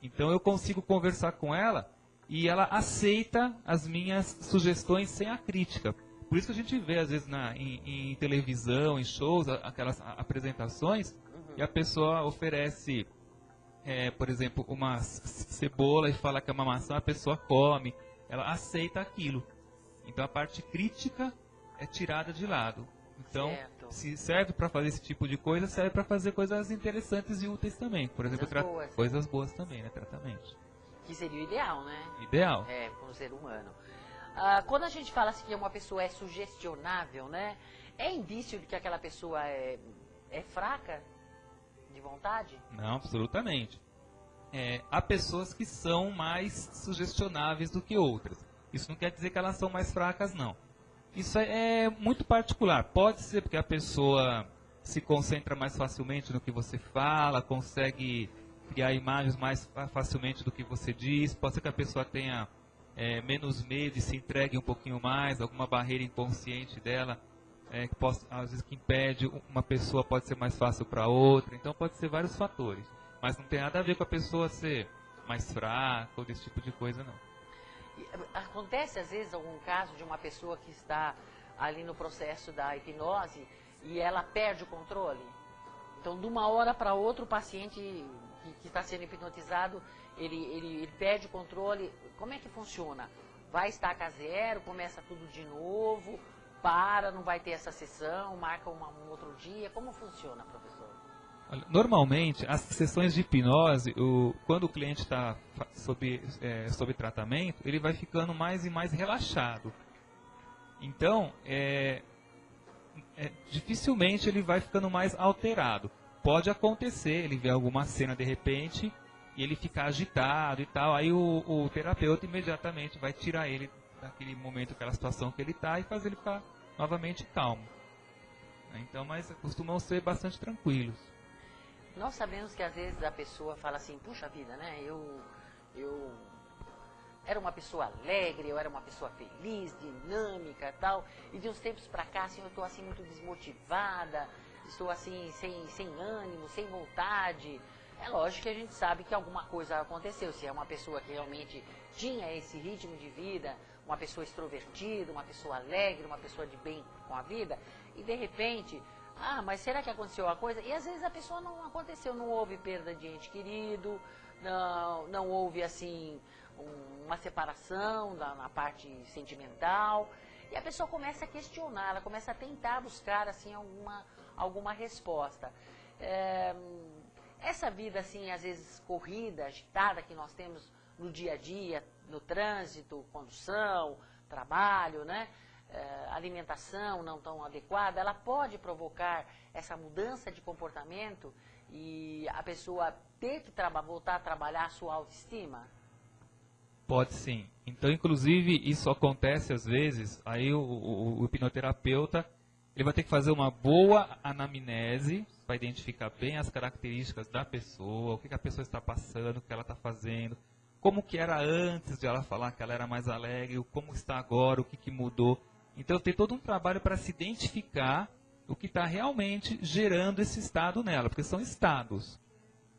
[SPEAKER 2] Então, eu consigo conversar com ela e ela aceita as minhas sugestões sem a crítica. Por isso que a gente vê, às vezes, em televisão, em shows, aquelas apresentações, e a pessoa oferece, por exemplo, uma cebola e fala que é uma maçã, a pessoa come, ela aceita aquilo. Então, a parte crítica é tirada de lado. Então,
[SPEAKER 1] certo.
[SPEAKER 2] Se serve para fazer esse tipo de coisa, serve para fazer coisas interessantes e úteis também. Por exemplo, coisas boas também, né? Tratamento.
[SPEAKER 1] Que seria o ideal, né?
[SPEAKER 2] Ideal.
[SPEAKER 1] Para um ser humano. Quando a gente fala assim que uma pessoa é sugestionável, né? É indício de que aquela pessoa é fraca de vontade?
[SPEAKER 2] Não, absolutamente. Há pessoas que são mais sugestionáveis do que outras. Isso não quer dizer que elas são mais fracas, não. Isso é muito particular. Pode ser porque a pessoa se concentra mais facilmente no que você fala, consegue criar imagens mais facilmente do que você diz. Pode ser que a pessoa tenha menos medo e se entregue um pouquinho mais, alguma barreira inconsciente dela, às vezes que impede uma pessoa, pode ser mais fácil para outra. Então pode ser vários fatores. Mas não tem nada a ver com a pessoa ser mais fraca ou desse tipo de coisa, não.
[SPEAKER 1] Acontece, às vezes, algum caso de uma pessoa que está ali no processo da hipnose e ela perde o controle? Então, de uma hora para outra, o paciente que está sendo hipnotizado, ele perde o controle. Como é que funciona? Vai estaca zero, começa tudo de novo, não vai ter essa sessão, marca um outro dia? Como funciona, professor?
[SPEAKER 2] Normalmente, as sessões de hipnose, quando o cliente está sob tratamento, ele vai ficando mais e mais relaxado. Então, dificilmente ele vai ficando mais alterado. Pode acontecer, ele vê alguma cena de repente e ele fica agitado e tal, aí o terapeuta imediatamente vai tirar ele daquele momento, aquela situação que ele está e fazer ele ficar novamente calmo. Então, mas costumam ser bastante tranquilos.
[SPEAKER 1] Nós sabemos que às vezes a pessoa fala assim, puxa vida, né, eu era uma pessoa alegre, eu era uma pessoa feliz, dinâmica e tal, e de uns tempos pra cá, assim, eu estou assim muito desmotivada, estou assim sem ânimo, sem vontade. É lógico que a gente sabe que alguma coisa aconteceu, se é uma pessoa que realmente tinha esse ritmo de vida, uma pessoa extrovertida, uma pessoa alegre, uma pessoa de bem com a vida, e de repente... mas será que aconteceu uma coisa? E às vezes a pessoa não aconteceu, não houve perda de ente querido, não houve assim uma separação na parte sentimental. E a pessoa começa a questionar, ela começa a tentar buscar assim alguma resposta. Essa vida assim, às vezes corrida, agitada que nós temos no dia a dia, no trânsito, condução, trabalho, né? Alimentação não tão adequada, ela pode provocar essa mudança de comportamento e a pessoa ter que voltar a trabalhar a sua autoestima?
[SPEAKER 2] Pode sim. Então, inclusive, isso acontece às vezes, aí o hipnoterapeuta ele vai ter que fazer uma boa anamnese para identificar bem as características da pessoa, o que a pessoa está passando, o que ela está fazendo, como que era antes de ela falar que ela era mais alegre, como está agora, o que mudou. Então tem todo um trabalho para se identificar o que está realmente gerando esse estado nela, porque são estados.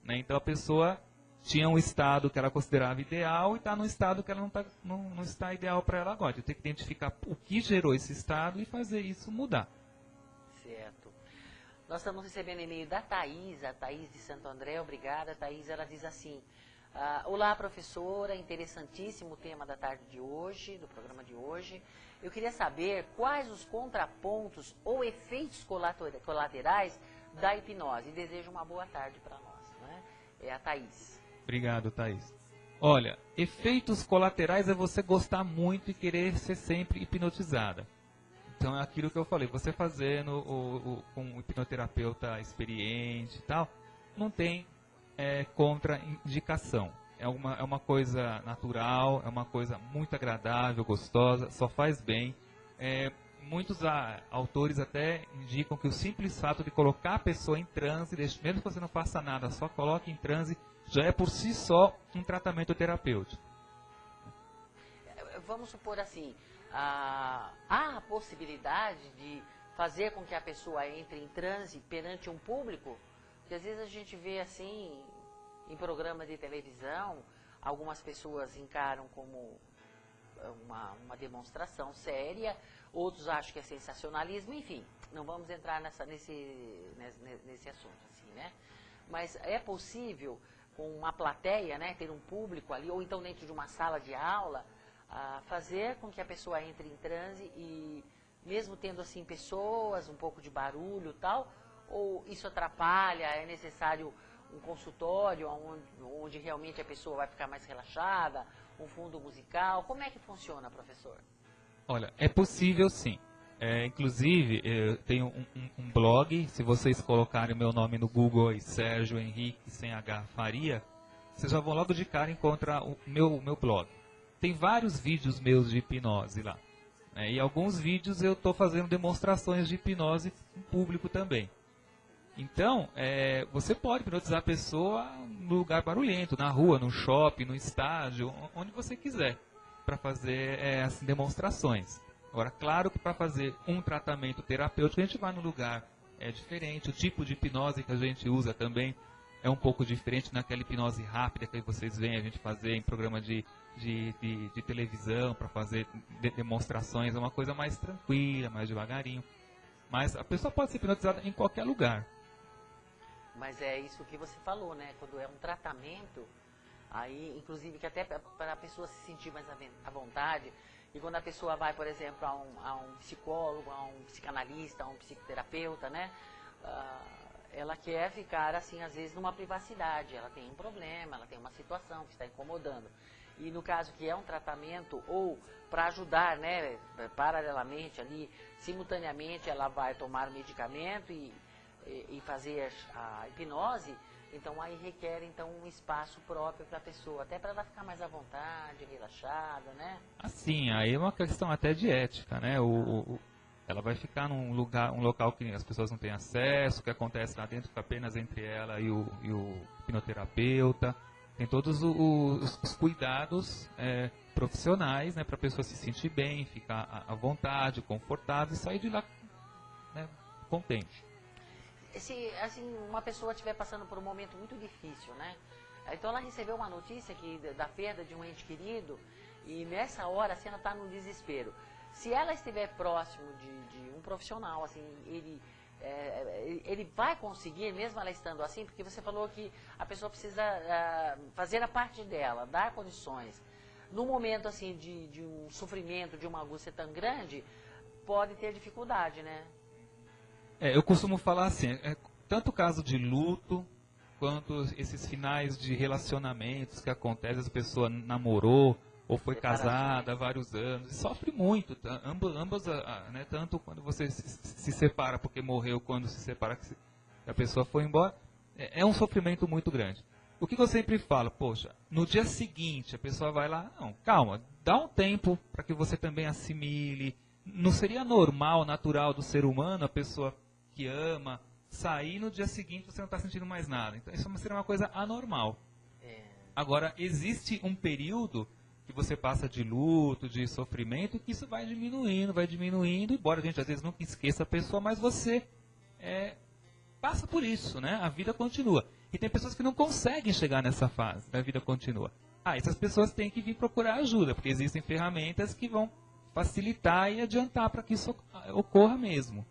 [SPEAKER 2] Né? Então a pessoa tinha um estado que ela considerava ideal e está num estado que ela não está ideal para ela agora. Então, tem que identificar o que gerou esse estado e fazer isso mudar.
[SPEAKER 1] Certo. Nós estamos recebendo e-mail da Thaís, a Thaís de Santo André. Obrigada, Thaís. Ela diz assim... olá, professora, interessantíssimo o tema da tarde de hoje, do programa de hoje. Eu queria saber quais os contrapontos ou efeitos colaterais da hipnose. E desejo uma boa tarde para nós. Né? É a Thaís.
[SPEAKER 2] Obrigado, Thaís. Olha, efeitos colaterais é você gostar muito e querer ser sempre hipnotizada. Então é aquilo que eu falei, você fazendo com um hipnoterapeuta experiente e tal, não tem contraindicação. É uma coisa natural, é uma coisa muito agradável, gostosa, só faz bem. Muitos autores até indicam que o simples fato de colocar a pessoa em transe, mesmo que você não faça nada, só coloque em transe, já é por si só um tratamento terapêutico.
[SPEAKER 1] Vamos supor assim, há a possibilidade de fazer com que a pessoa entre em transe perante um público? Porque às vezes a gente vê assim, em programa de televisão, algumas pessoas encaram como uma demonstração séria, outros acham que é sensacionalismo, enfim, não vamos entrar nesse assunto, assim, né? Mas é possível, com uma plateia, né, ter um público ali, ou então dentro de uma sala de aula, fazer com que a pessoa entre em transe e, mesmo tendo assim pessoas, um pouco de barulho e tal, ou isso atrapalha, é necessário um consultório onde realmente a pessoa vai ficar mais relaxada, um fundo musical, como é que funciona, professor?
[SPEAKER 2] Olha, é possível sim. Inclusive, eu tenho um blog, se vocês colocarem o meu nome no Google aí, Sérgio Henrique, sem H, Faria, vocês já vão logo de cara encontrar o meu blog. Tem vários vídeos meus de hipnose lá. E alguns vídeos eu estou fazendo demonstrações de hipnose em público também. Então, você pode hipnotizar a pessoa no lugar barulhento, na rua, no shopping, no estádio, onde você quiser, para fazer as demonstrações. Agora, claro que para fazer um tratamento terapêutico, a gente vai no lugar diferente, o tipo de hipnose que a gente usa também é um pouco diferente naquela hipnose rápida que vocês veem a gente fazer em programa de televisão, para fazer demonstrações, é uma coisa mais tranquila, mais devagarinho. Mas a pessoa pode ser hipnotizada em qualquer lugar.
[SPEAKER 1] Mas é isso que você falou, né? Quando é um tratamento, aí, inclusive, que até para a pessoa se sentir mais à vontade, e quando a pessoa vai, por exemplo, a um psicólogo, a um psicanalista, a um psicoterapeuta, né? Ela quer ficar, assim, às vezes, numa privacidade. Ela tem um problema, ela tem uma situação que está incomodando. E no caso que é um tratamento, ou para ajudar, né, paralelamente ali, simultaneamente ela vai tomar o medicamento e fazer a hipnose, então aí requer então um espaço próprio para a pessoa, até para ela ficar mais à vontade, relaxada, né?
[SPEAKER 2] Assim, aí é uma questão até de ética, né? Ela vai ficar um local que as pessoas não têm acesso, o que acontece lá dentro fica apenas entre ela e o hipnoterapeuta. Tem todos os cuidados profissionais, né, para a pessoa se sentir bem, ficar à vontade, confortável e sair de lá, né, contente.
[SPEAKER 1] Se assim, uma pessoa estiver passando por um momento muito difícil, né? Então ela recebeu uma notícia da perda de um ente querido e nessa hora assim, ela está no desespero. Se ela estiver próximo de um profissional, assim, ele vai conseguir, mesmo ela estando assim, porque você falou que a pessoa precisa fazer a parte dela, dar condições. No momento assim de um sofrimento, de uma angústia tão grande, pode ter dificuldade, né?
[SPEAKER 2] Eu costumo falar assim, tanto o caso de luto, quanto esses finais de relacionamentos que acontecem, a pessoa namorou, ou foi casada há vários anos, e sofre muito, ambas, né, tanto quando você se separa porque morreu, quando se separa que a pessoa foi embora, é um sofrimento muito grande. O que eu sempre falo, poxa, no dia seguinte a pessoa vai lá, não, calma, dá um tempo para que você também assimile, não seria normal, natural do ser humano, a pessoa que ama, sair no dia seguinte você não está sentindo mais nada, então isso seria uma coisa anormal. Agora, existe um período que você passa de luto, de sofrimento, que isso vai diminuindo, embora a gente às vezes nunca esqueça a pessoa, mas você passa por isso, né? A vida continua. E tem pessoas que não conseguem chegar nessa fase, a vida continua. Essas pessoas têm que vir procurar ajuda, porque existem ferramentas que vão facilitar e adiantar para que isso ocorra mesmo.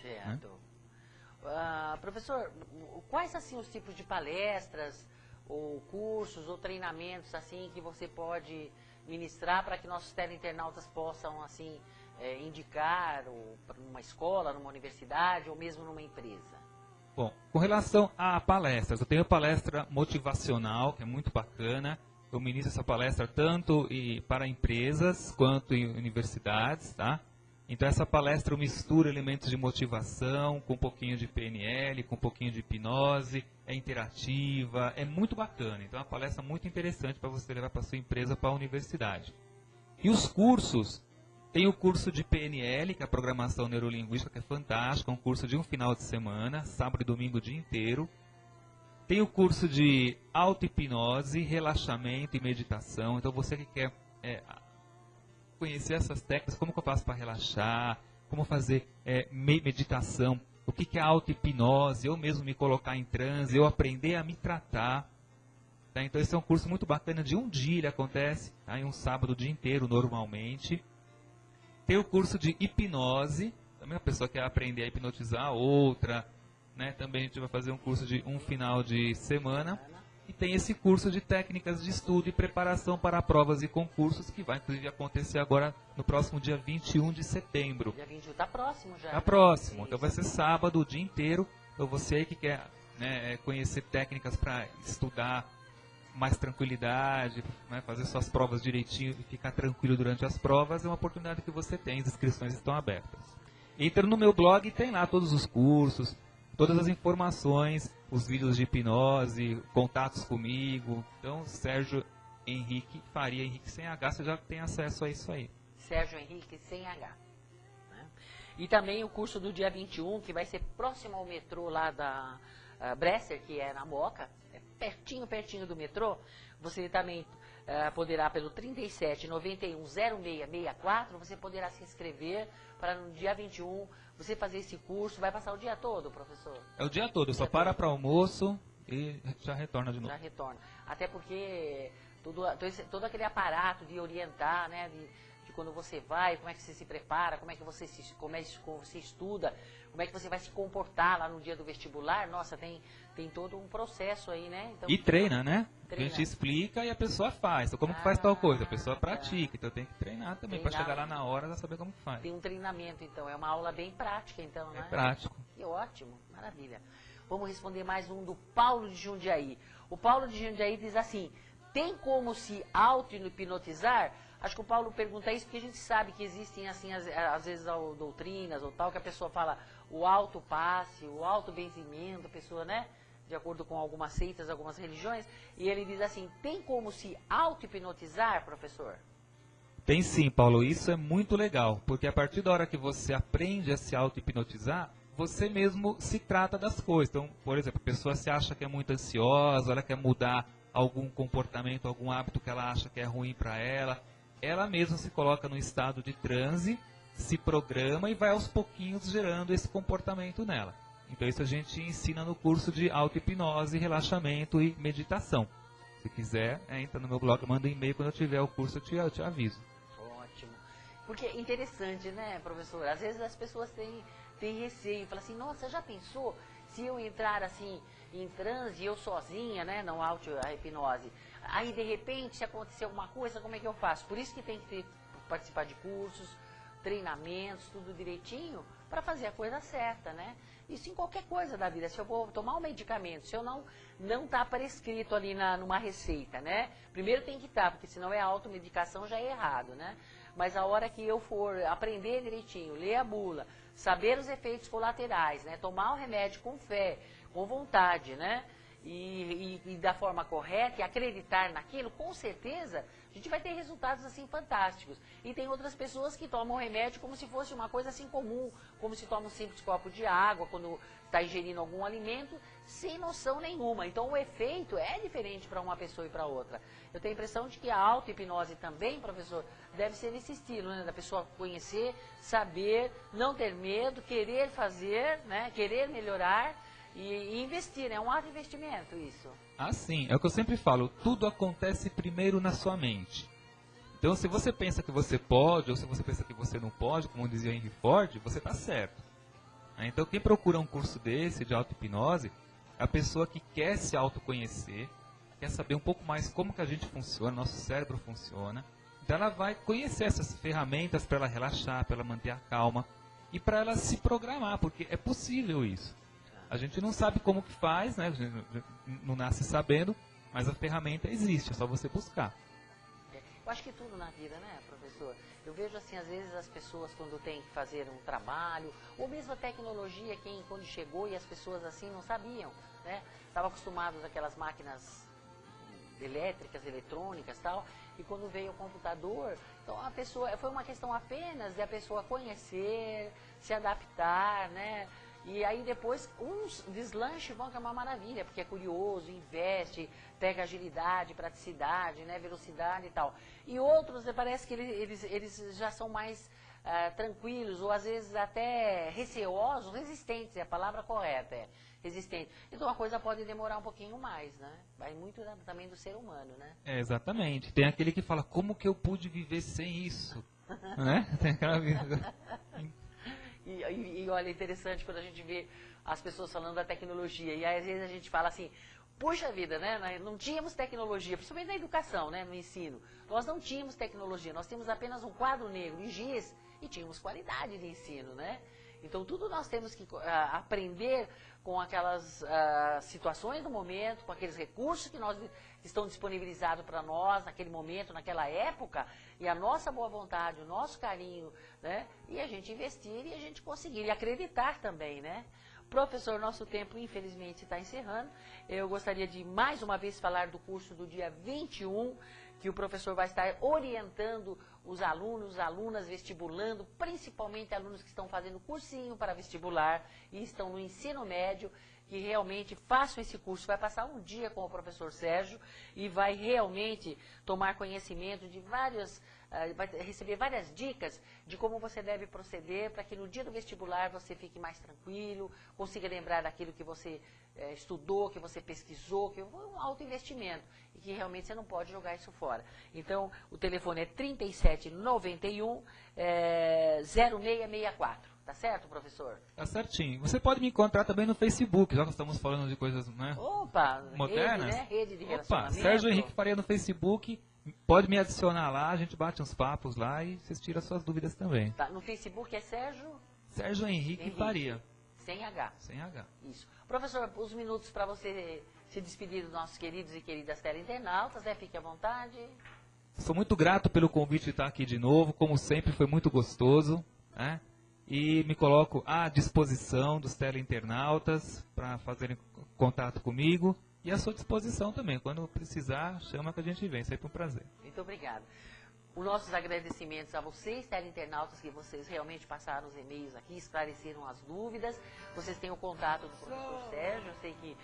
[SPEAKER 1] Certo. Né? Professor, quais assim os tipos de palestras, ou cursos, ou treinamentos assim que você pode ministrar para que nossos teleinternautas possam assim indicar numa escola, numa universidade ou mesmo numa empresa?
[SPEAKER 2] Bom, com relação a palestras, eu tenho palestra motivacional, que é muito bacana. Eu ministro essa palestra tanto para empresas quanto em universidades, tá? Então essa palestra mistura elementos de motivação com um pouquinho de PNL, com um pouquinho de hipnose, é interativa, é muito bacana. Então é uma palestra muito interessante para você levar para sua empresa, para a universidade. E os cursos, tem o curso de PNL, que é a Programação Neurolinguística, que é fantástico, é um curso de um final de semana, sábado e domingo o dia inteiro. Tem o curso de auto-hipnose, relaxamento e meditação. Então você que quer conhecer essas técnicas, como que eu faço para relaxar, como fazer meditação, o que é auto-hipnose, eu mesmo me colocar em transe, eu aprender a me tratar. Tá? Então esse é um curso muito bacana, de um dia ele acontece, tá? Em um sábado o dia inteiro normalmente. Tem o curso de hipnose, também a pessoa quer aprender a hipnotizar outra, né? Também a gente vai fazer um curso de um final de semana. E tem esse curso de técnicas de estudo e preparação para provas e concursos, que vai inclusive acontecer agora no próximo dia 21 de setembro.
[SPEAKER 1] Dia 21 está próximo já.
[SPEAKER 2] Está próximo, então vai ser sábado o dia inteiro. Então você aí que quer, né, conhecer técnicas para estudar mais tranquilidade, né, fazer suas provas direitinho e ficar tranquilo durante as provas, é uma oportunidade que você tem, as inscrições estão abertas. Entra no meu blog e tem lá todos os cursos, todas as informações, os vídeos de hipnose, contatos comigo. Então, Sérgio Henrique Faria, Henrique sem H, você já tem acesso a isso aí.
[SPEAKER 1] Sérgio Henrique sem H. Né? E também o curso do dia 21, que vai ser próximo ao metrô lá da Bresser, que é na Moca, é pertinho do metrô. Você também poderá, pelo 37 91 0664, você poderá se inscrever para no dia 21 você fazer esse curso. Vai passar o dia todo, professor?
[SPEAKER 2] É o dia todo, só para almoço e já retorna de novo.
[SPEAKER 1] Já retorna. Até porque todo aquele aparato de orientar, né, de quando você vai, como é que você se prepara, como é que você estuda, como é que você vai se comportar lá no dia do vestibular. Nossa, tem todo um processo aí, né? Então,
[SPEAKER 2] e treina, né?
[SPEAKER 1] Treina.
[SPEAKER 2] A gente explica e a pessoa faz. Então, como que faz tal coisa? A pessoa pratica, então tem que treinar também, para chegar lá na hora já saber como que faz.
[SPEAKER 1] Tem um treinamento, então. É uma aula bem prática, então, né?
[SPEAKER 2] É prático.
[SPEAKER 1] Que ótimo, maravilha. Vamos responder mais um do Paulo de Jundiaí. O Paulo de Jundiaí diz assim: tem como se auto-hipnotizar? Acho que o Paulo pergunta isso porque a gente sabe que existem, assim, às vezes, doutrinas ou tal, que a pessoa fala o auto-passe, o auto-benzimento, a pessoa, né? De acordo com algumas seitas, algumas religiões. E ele diz assim: tem como se auto-hipnotizar, professor?
[SPEAKER 2] Tem sim, Paulo. Isso é muito legal, porque a partir da hora que você aprende a se auto-hipnotizar, você mesmo se trata das coisas. Então, por exemplo, a pessoa se acha que é muito ansiosa, ela quer mudar algum comportamento, algum hábito que ela acha que é ruim para ela. Ela mesma se coloca no estado de transe, se programa e vai aos pouquinhos gerando esse comportamento nela. Então isso a gente ensina no curso de auto-hipnose, relaxamento e meditação. Se quiser, entra no meu blog, manda um e-mail, quando eu tiver o curso eu te aviso.
[SPEAKER 1] Ótimo. Porque é interessante, né, professor? Às vezes as pessoas têm receio, falam assim: nossa, já pensou se eu entrar assim em transe, eu sozinha, né, não auto-hipnose? Aí, de repente, se acontecer alguma coisa, como é que eu faço? Por isso que tem que participar de cursos, treinamentos, tudo direitinho, para fazer a coisa certa, né? Isso em qualquer coisa da vida. Se eu vou tomar um medicamento, se eu não está prescrito ali numa receita, né? Primeiro tem que estar, porque senão é automedicação, já é errado, né? Mas a hora que eu for aprender direitinho, ler a bula, saber os efeitos colaterais, né? Tomar o remédio com fé, com vontade, né? E da forma correta e acreditar naquilo, com certeza a gente vai ter resultados assim fantásticos. E tem outras pessoas que tomam remédio como se fosse uma coisa assim comum, como se toma um simples copo de água quando está ingerindo algum alimento, sem noção nenhuma. Então o efeito é diferente para uma pessoa e para outra. Eu tenho a impressão de que a auto-hipnose também, professor, deve ser nesse estilo, né? Da pessoa conhecer, saber, não ter medo, querer fazer, né? Querer melhorar. E investir, é um alto investimento isso.
[SPEAKER 2] Sim, é o que eu sempre falo, tudo acontece primeiro na sua mente. Então, se você pensa que você pode, ou se você pensa que você não pode, como dizia Henry Ford, você está certo. Então, quem procura um curso desse, de auto-hipnose, é a pessoa que quer se autoconhecer, quer saber um pouco mais como que a gente funciona, nosso cérebro funciona. Então, ela vai conhecer essas ferramentas para ela relaxar, para ela manter a calma e para ela se programar, porque é possível isso. A gente não sabe como que faz, né? A gente não nasce sabendo, mas a ferramenta existe, é só você buscar.
[SPEAKER 1] Eu acho que tudo na vida, né, professor? Eu vejo assim, às vezes as pessoas quando têm que fazer um trabalho, ou mesmo a tecnologia, quando chegou e as pessoas assim não sabiam, né? Estavam acostumados àquelas máquinas elétricas, eletrônicas e tal, e quando veio o computador, então a pessoa, foi uma questão apenas de a pessoa conhecer, se adaptar, né? E aí depois uns deslanches vão, que é uma maravilha, porque é curioso, investe, pega agilidade, praticidade, né, velocidade e tal. E outros, parece que eles já são mais tranquilos, ou às vezes até receosos, resistentes, é a palavra correta, resistente. Então a coisa pode demorar um pouquinho mais, né? Vai muito também do ser humano, né?
[SPEAKER 2] Exatamente. Tem aquele que fala, como que eu pude viver sem isso? Né? Tem aquela vida.
[SPEAKER 1] E olha, é interessante quando a gente vê as pessoas falando da tecnologia, e aí, às vezes a gente fala assim, puxa vida, né? Nós não tínhamos tecnologia, principalmente na educação, né? No ensino. Nós não tínhamos tecnologia, nós tínhamos apenas um quadro negro e giz, e tínhamos qualidade de ensino, né? Então tudo nós temos que aprender com aquelas situações do momento, com aqueles recursos que estão disponibilizados para nós naquele momento, naquela época, e a nossa boa vontade, o nosso carinho, né? E a gente investir e a gente conseguir, e acreditar também, né? Professor, nosso tempo infelizmente está encerrando. Eu gostaria de mais uma vez falar do curso do dia 21, que o professor vai estar orientando os alunos, alunas vestibulando, principalmente alunos que estão fazendo cursinho para vestibular e estão no ensino médio, que realmente façam esse curso. Vai passar um dia com o professor Sérgio e vai realmente tomar conhecimento de vai receber várias dicas de como você deve proceder para que no dia do vestibular você fique mais tranquilo, consiga lembrar daquilo que você estudou, que você pesquisou, que foi um alto investimento e que realmente você não pode jogar isso fora. Então, o telefone é 3791 0664. Tá certo, professor?
[SPEAKER 2] Tá certinho. Você pode me encontrar também no Facebook, já que estamos falando de coisas, né, modernas.
[SPEAKER 1] Rede, né? Rede de relacionamento.
[SPEAKER 2] Sérgio Henrique Faria no Facebook. Pode me adicionar lá, a gente bate uns papos lá e vocês tiram suas dúvidas também.
[SPEAKER 1] Tá, no Facebook é
[SPEAKER 2] Sérgio Henrique Faria.
[SPEAKER 1] Sem H.
[SPEAKER 2] Sem H.
[SPEAKER 1] Isso. Professor, os minutos para você se despedir dos nossos queridos e queridas teleinternautas, né? Fique à vontade.
[SPEAKER 2] Sou muito grato pelo convite de estar aqui de novo, como sempre foi muito gostoso, né? E me coloco à disposição dos teleinternautas para fazerem contato comigo e à sua disposição também. Quando precisar, chama que a gente vem. Sempre um prazer.
[SPEAKER 1] Muito obrigado. Os nossos agradecimentos a vocês, teleinternautas, que vocês realmente passaram os e-mails aqui, esclareceram as dúvidas. Vocês têm o contato do professor Sérgio. Eu sei que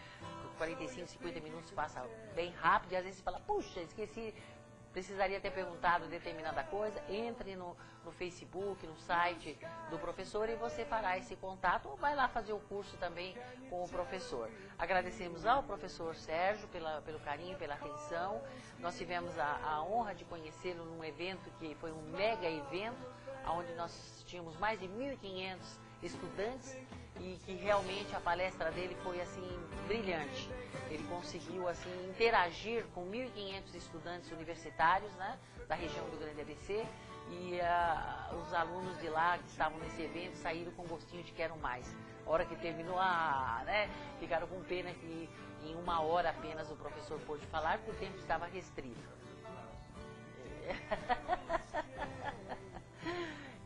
[SPEAKER 1] 45, 50 minutos passa bem rápido e às vezes você fala, puxa, esqueci. Precisaria ter perguntado determinada coisa, entre no Facebook, no site do professor e você fará esse contato ou vai lá fazer o curso também com o professor. Agradecemos ao professor Sérgio pelo carinho, pela atenção. Nós tivemos a honra de conhecê-lo num evento que foi um mega evento, onde nós tínhamos mais de 1.500 estudantes e que realmente a palestra dele foi assim brilhante. Ele conseguiu assim interagir com 1.500 estudantes universitários, né, da região do Grande ABC, e os alunos de lá que estavam nesse evento saíram com gostinho de quero mais. A hora que terminou, né, ficaram com pena que em 1 hora apenas o professor pôde falar, porque o tempo estava restrito.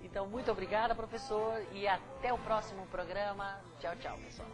[SPEAKER 1] Então, muito obrigada, professor, e até o próximo programa. Tchau, tchau, pessoal.